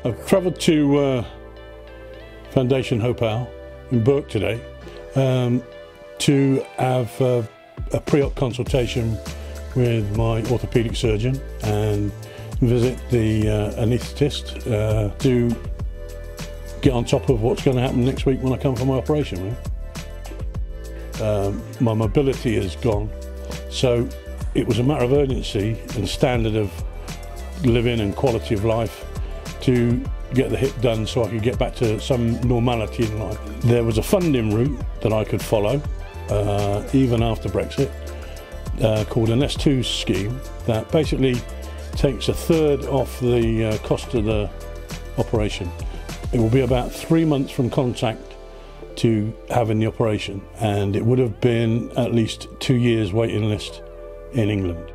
I've travelled to Fondation Hopale in Burke today to have a pre-op consultation with my orthopaedic surgeon and visit the anaesthetist to get on top of what's going to happen next week when I come for my operation. My mobility is gone, so it was a matter of urgency and standard of living and quality of life to get the hip done so I could get back to some normality in life. There was a funding route that I could follow even after Brexit called an S2 scheme that basically takes a third off the cost of the operation. It will be about 3 months from contact to having the operation, and it would have been at least 2 years waiting list in England.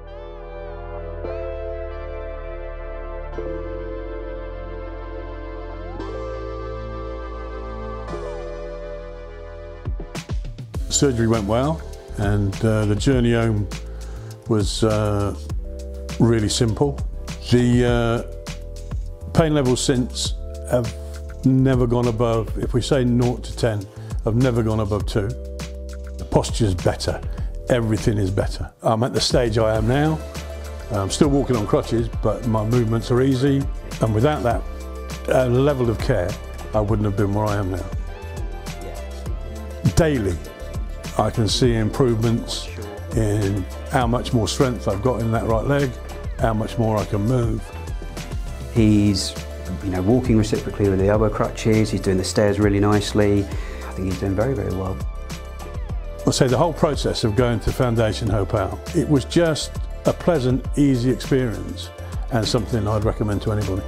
Surgery went well, and the journey home was really simple. The pain levels since have never gone above, if we say 0 to 10, I've never gone above 2. The posture's better, everything is better. I'm at the stage I am now. I'm still walking on crutches, but my movements are easy, and without that level of care, I wouldn't have been where I am now. Daily, I can see improvements in how much more strength I've got in that right leg, how much more I can move. He's walking reciprocally with the elbow crutches, he's doing the stairs really nicely. I think he's doing very, very well. I'll say the whole process of going to Fondation Hopale, it was just a pleasant, easy experience and something I'd recommend to anybody.